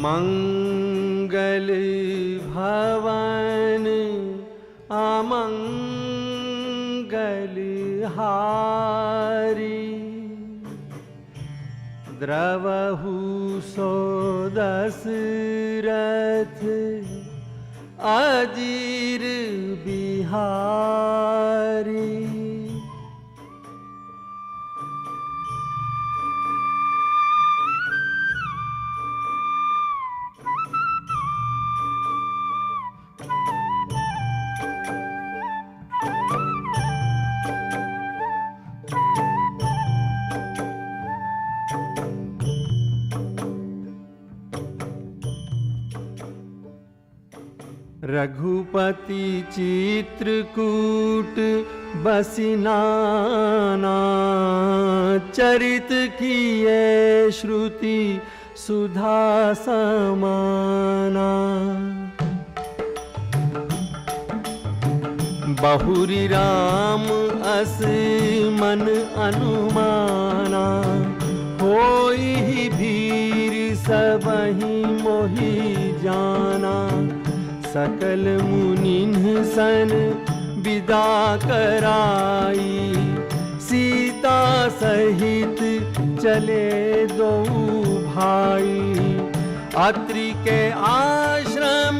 मंगल भवन अमंगल हारी, द्रवहु सो दशरथ अजीर बिहारी। रघुपति चित्रकूट बसिनाना, चरित किए श्रुति सुधा समाना। बहुरी राम अस मन अनुमाना, होई ही भीर सबहि मोहि जाना। सकल मुनिन्ह सन विदा कराई, सीता सहित चले दो भाई। अत्रि के आश्रम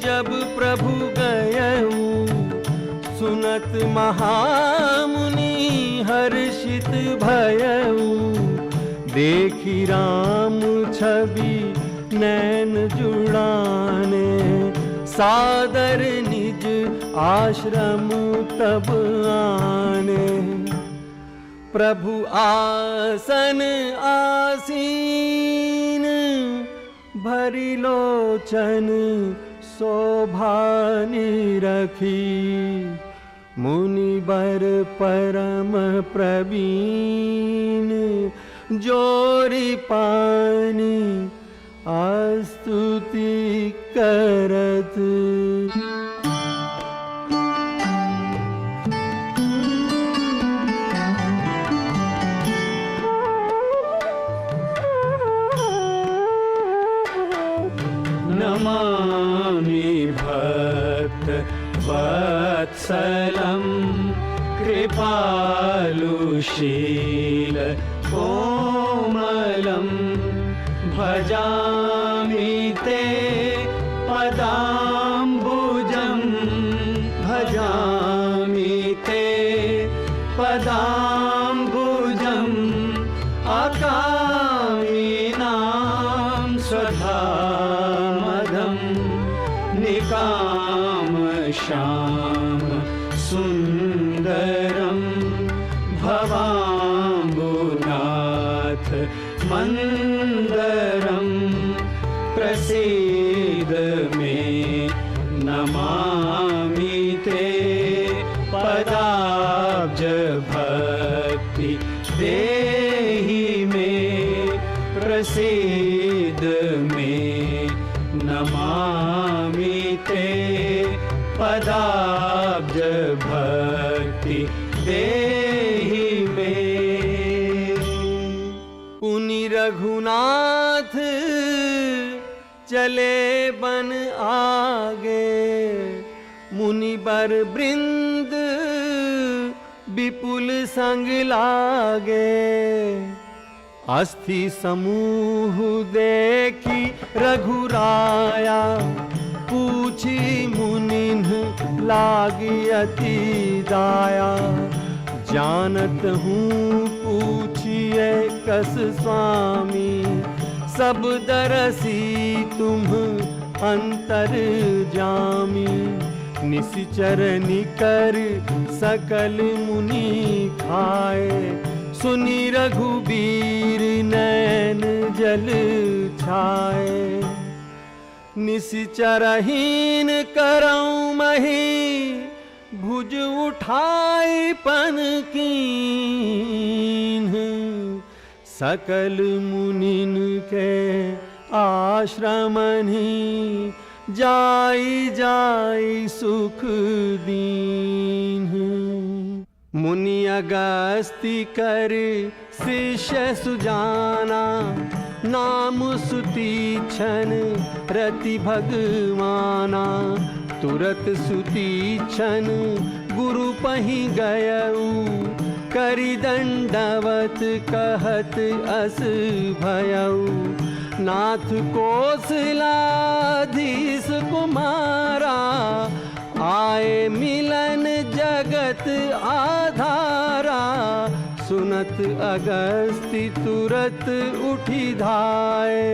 जब प्रभु गयऊ, सुनत महामुनि हर्षित भयऊ। देखी राम छवि नैन जुड़ाने, सादर निज आश्रम तब आने। प्रभु आसन आसीन, भरी लोचन शोभा निरखी। मुनिवर परम प्रवीण, जोरी पानी स्तुति करत। नमामि भक्त वत्सलं, कृपालुशील कोमलं। भजामि ते पदाम्बुजं, भजामि ते पदाम्बुजं। अकामिनां स्वधामदं, निकामश्याम सुन्दरं। भवाम्बुनाथ मन्दरं, प्रसीद मे नमामि ते। पदाब्ज भक्ति देहि मे, प्रसीद मे नमामि ते। पदाब्ज भक्ति देहि मे। पुनि रघुनाथ चले बन आगे, मुनिवर वृंद विपुल संग लागे। अस्थि समूह देखी रघुराया, पूछी मुनिन्ह लागी अति दाया। जानत हूँ पूछिए कस स्वामी, सब दरसी तुम अंतर जामी। निश्चर निकर सकल मुनि खाए, सुनी रघुबीर नैन जल छाए। निश्चरहीन करऊँ मही, भुज उठाई पन कीन्ह। सकल मुनिन के आश्रमनि, जाई जाई सुख दीन्ह। मुनि अगस्ति कर शिष्य सुजाना, नाम सुतीक्षण रति भगवाना। तुरत सुतीक्षण गुरु पहि गयऊ, करि दंडवत कहत अस भयऊ। नाथ कौशलाधीश कुमारा, आए मिलन जगत आधारा। सुनत अगस्त्य तुरत उठी धाये,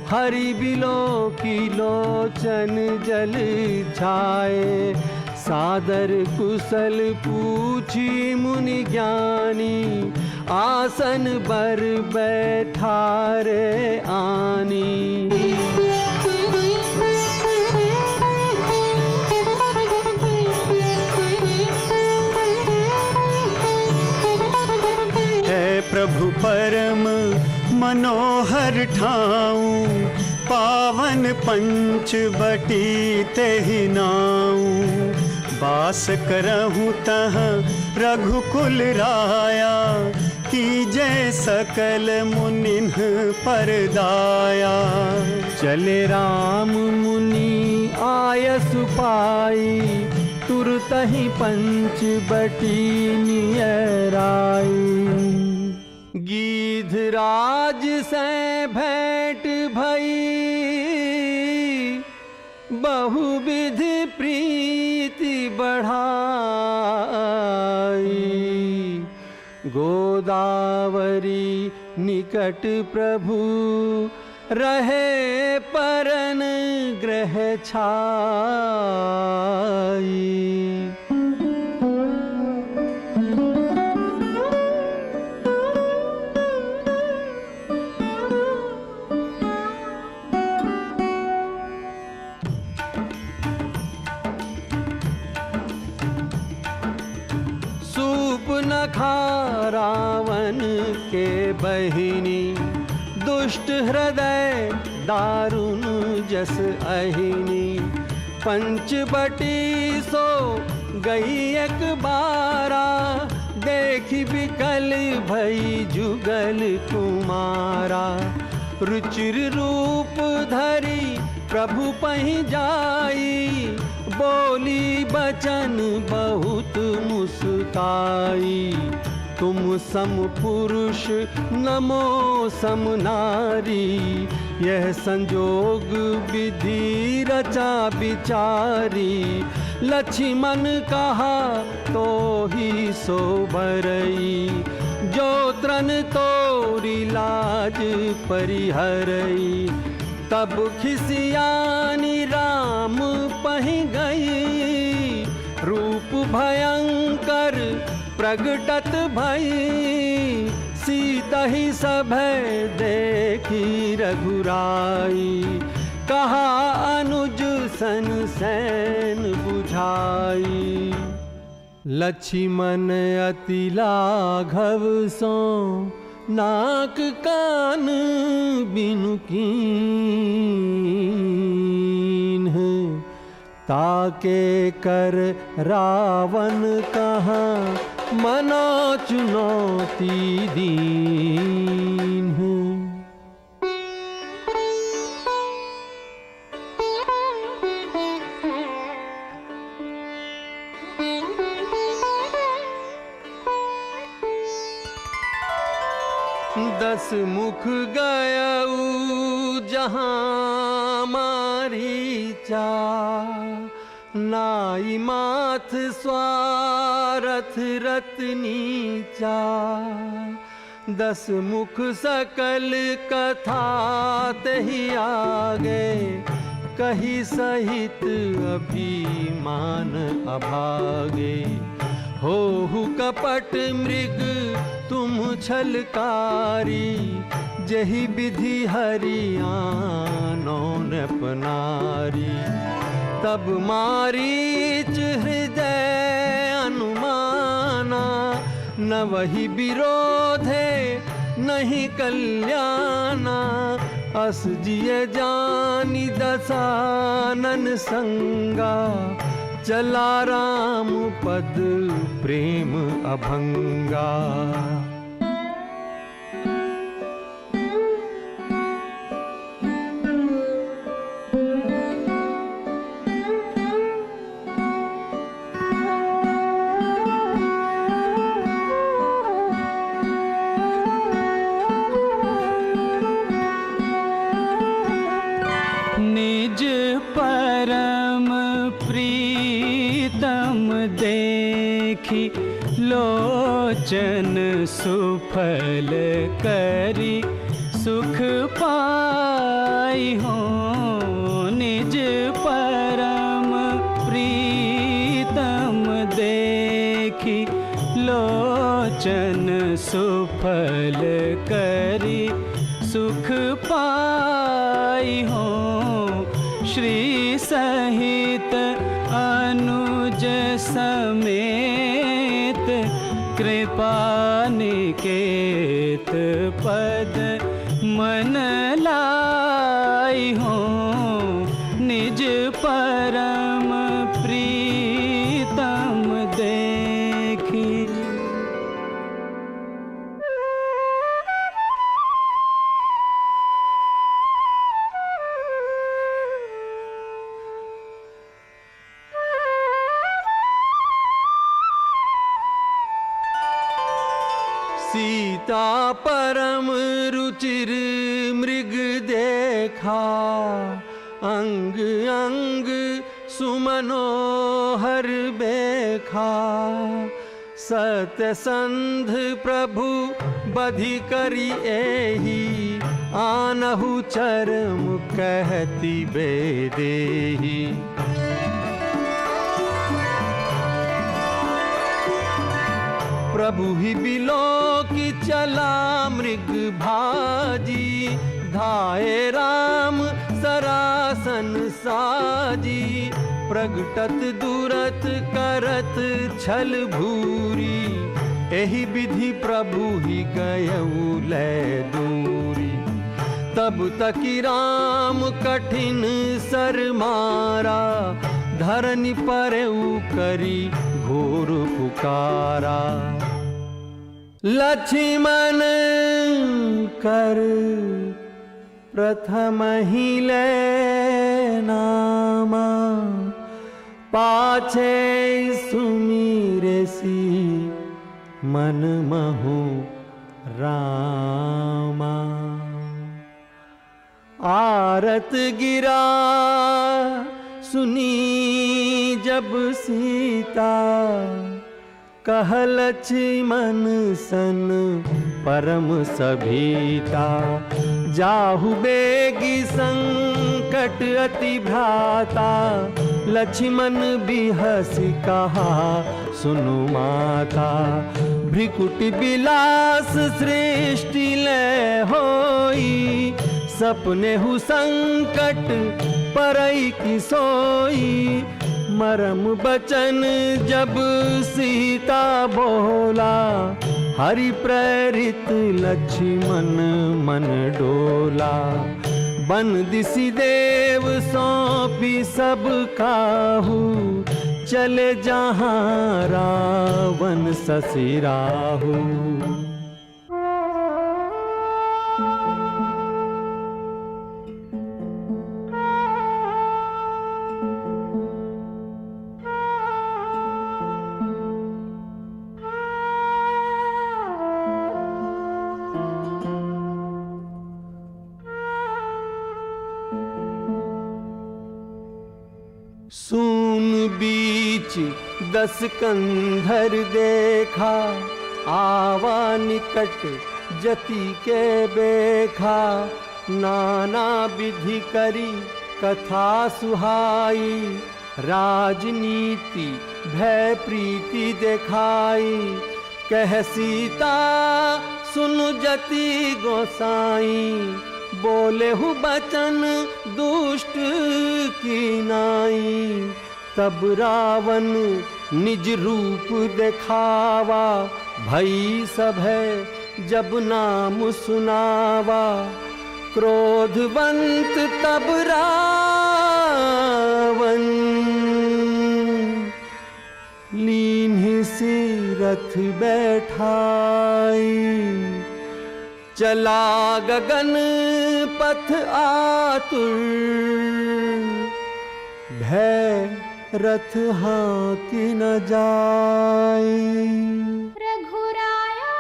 हरि बिलो की लोचन जल छाए। सादर कुशल पूछी मुनि ज्ञानी, आसन बर बैठारे आनी। प्रभु परम मनोहर ठाऊं, पावन पंचवटी तेहि नाऊं। बास करहूँ तहाँ रघुकुल राया, कीजय सकल मुनिन पर दाया। चले राम मुनि आयस पाई, तुरतहि पंचवटी नियराई। गीधराज से भेंट भई, बहुविध प्रीति बढ़ाई। गोदावरी निकट प्रभु रहे, परन ग्रह छाई। सूपनखा रावण के बहिनी, दुष्ट हृदय दारुण जस अहिनी। पंचवटी सो गई एक बारा, देखी विकल भई जुगल कुमारा। रुचिर रूप धरी प्रभु पहि जाई, बोली बचन बहुत मुस्काई। तुम सम पुरुष नमो सम नारी, यह संजोग विधि रचा विचारी। लक्ष्मण कहा तो ही सो बरई, जो त्रन तोरी लाज परिहरई। तब खिसियानी राम पहि गई, रूप भयंकर प्रगटत भई। सीता ही सभय देखी रघुराई, कहा अनुज सन सैन बुझाई। लक्ष्मण अति लाघव सो, नाक कान बिनु कीन्ह। ताके कर रावण कहाँ, मनो चुनौती दीन्ह। दस मुख गयऊ जहाँ मारीचा, नाई माथ स्वारथ रत्नीचा। दस मुख सकल कथा तहि आगे, कही सहित अभिमान अभागे। होहु कपट मृग तुम छलकारी, जही विधि हरियानो नपनारी। तब मारीच हृदय अनुमाना, न वही विरोधे नहीं कल्याणा। अस जिय जानी दसानन संगा, चला राम पद प्रेम अभंगा। लोचन सुफल करी सुख पाई हो, निज परम प्रीतम देखी। लोचन सुफल करी सुख पाई हो, श्री सहित अनुज समेत कृपा निकेत पद मन लाई हो, निज परम प्रीतम देखी। सीता परम रुचिर मृग देखा, अंग अंग सुमनोहर बेखा। सत्यसंध प्रभु बधि करी एही, आनहु चरम कहती बेदेही। प्रभु ही बिलो की चला मृग भाजी, धाये राम सरासन साजी। प्रगटत दुरत करत छल भूरी, एहि विधि प्रभु ही गयऊ लै दूरी। तब तकी राम कठिन सर मारा, धरनी परऊ करी घोर पुकारा। लक्ष्मण कर प्रथम ही ले नामा, पाछे सुमीरेसी मन महु रामा। आरत गिरा सुनी जब सीता, कह लक्ष्मण सन परम सभीता। जाहु बेगी संकट अति भ्राता, लक्ष्मण बिहसि कहा सुनु माता। भ्रिकुटि बिलास सृष्टि लय होई, सपने हु संकट परई की सोई। मरम बचन जब सीता बोला, हरि प्रेरित लक्ष्मण मन डोला। बन दिसि देव सौंपी सब काहू, चले जहाँ रावण ससि राहु। सून बीच 10 कंधर देखा, आवा निकट जति के बेखा। नाना विधि करी कथा सुहाई, राजनीति भय प्रीति देखाई। कह सीता सुन जति गोसाई, बोले हु बचन दुष्ट की नाई। तब रावण निज रूप दिखावा, भई सभय जब नाम सुनावा। क्रोधवंत तब रावण, लीन्हि सी रथ बैठाई। चला गगन पथ आतुर, भय रथ हाँकी न जाई। रघुराया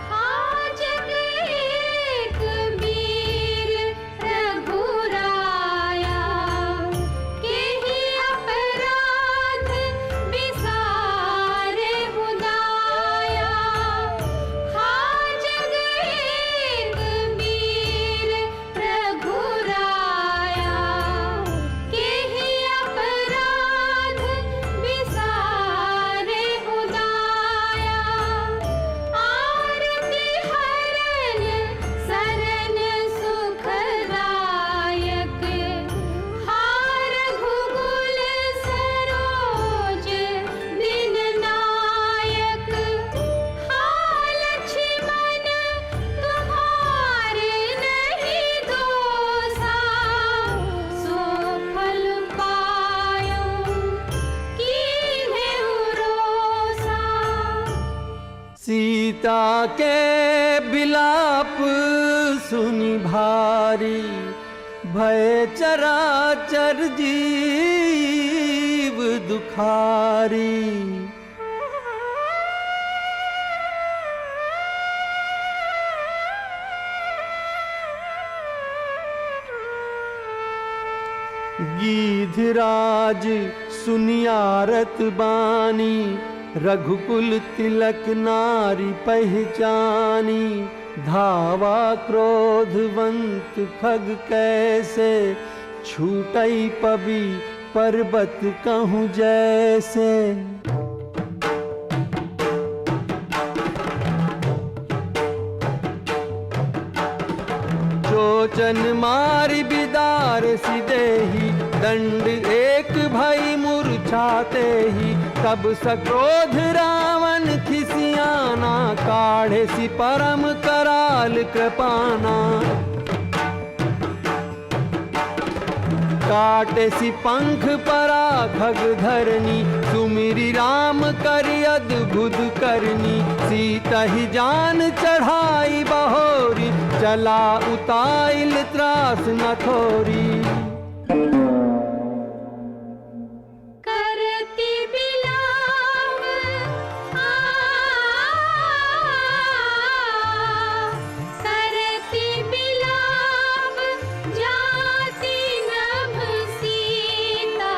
हाँ जग एक बीच के बिलाप सुनि भारी, भय चराचर जीव दुखारी। गीधराज सुनियारत बानी, रघुकुल तिलक नारी पहचानी। धावा क्रोधवंत खग कैसे, छूटई पबी पर्वत कहूँ जैसे। चोचन मारी बिदार सिदेही, दंड एक भई मूर्छाते ही। तब सक्रोध रावण खिसियाना, काढ़े सि परम कराल कृपाना। काटे सि पंख परा खग धरनी, सुमिरि राम करि अद्भुत करनी। सीता ही जान चढ़ाई बहोरी, चला उताइल त्रास न थोरी। करती बिलाप करती बिलाप, जाति नभ सीता।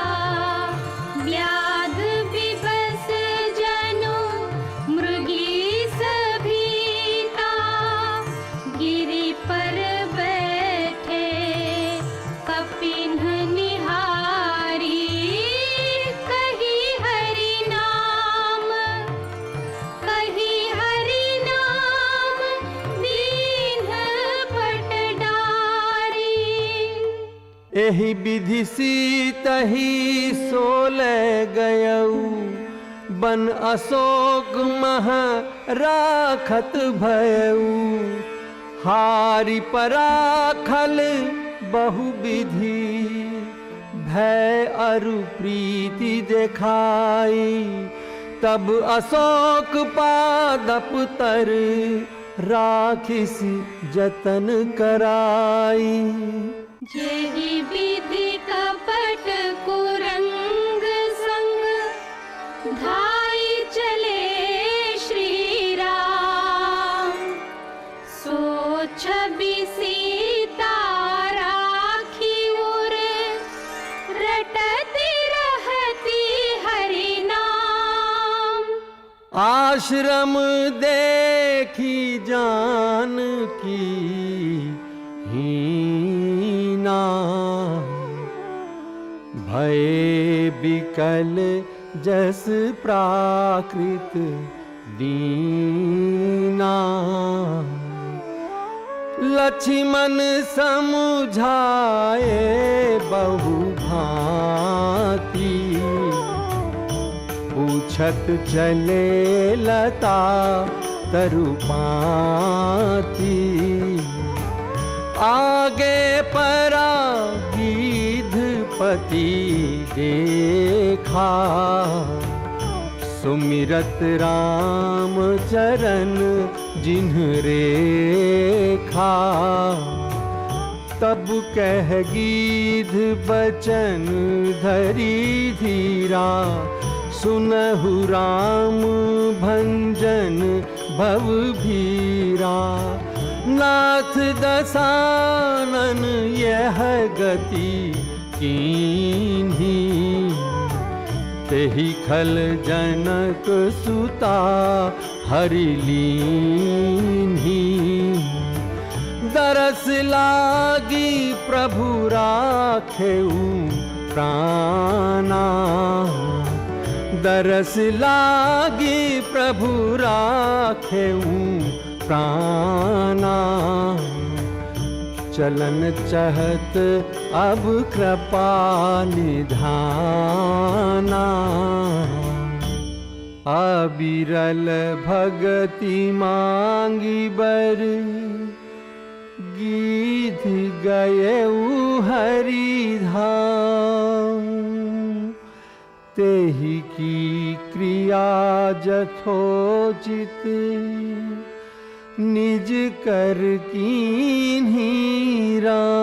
व्याध विवश जनु मृगी सभीता। गिरि पर बैठे कपिन निहारी, कही हरि नाम दीन पट डारी। एहि विधि सीतहि सोले गयऊ, बन अशोक मह राखत भयऊ। हारि पराखल बहु विधि, भय अरु प्रीति देखाई। तब अशोक पादप तर, राखिस जतन कराई। जेहि विधि कपट कुरंग संग, धाई चले श्री राम। सो छवि सीता राखी उर, रटती रहती हरि नाम। आश्रम देखी जानकी हीना, भय बिकल जस प्राकृत दीना। लक्ष्मण समुझाए बहु भांति, पूछत चले लता तरुपाती। आगे परा गीधपति देखा, सुमिरत राम चरण जिन्ह रेखा। तब कह गीध बचन धरी धीरा, सुनहु राम भंजन भव भीरा। नाथ दसानन यह गति कीन्ही, तेहि खल जनक सुता हरि लीन्ही। दरस लागी प्रभु राखेऊ प्राणा, दरस लागी प्रभु राखेऊ प्राणा। चलन चहत अब कृपा निधाना, अबिरल भगति मांगी बर, गीध गयऊ हरि धाम। तेहि की क्रिया जथोचित निज कर कीन्ही राम।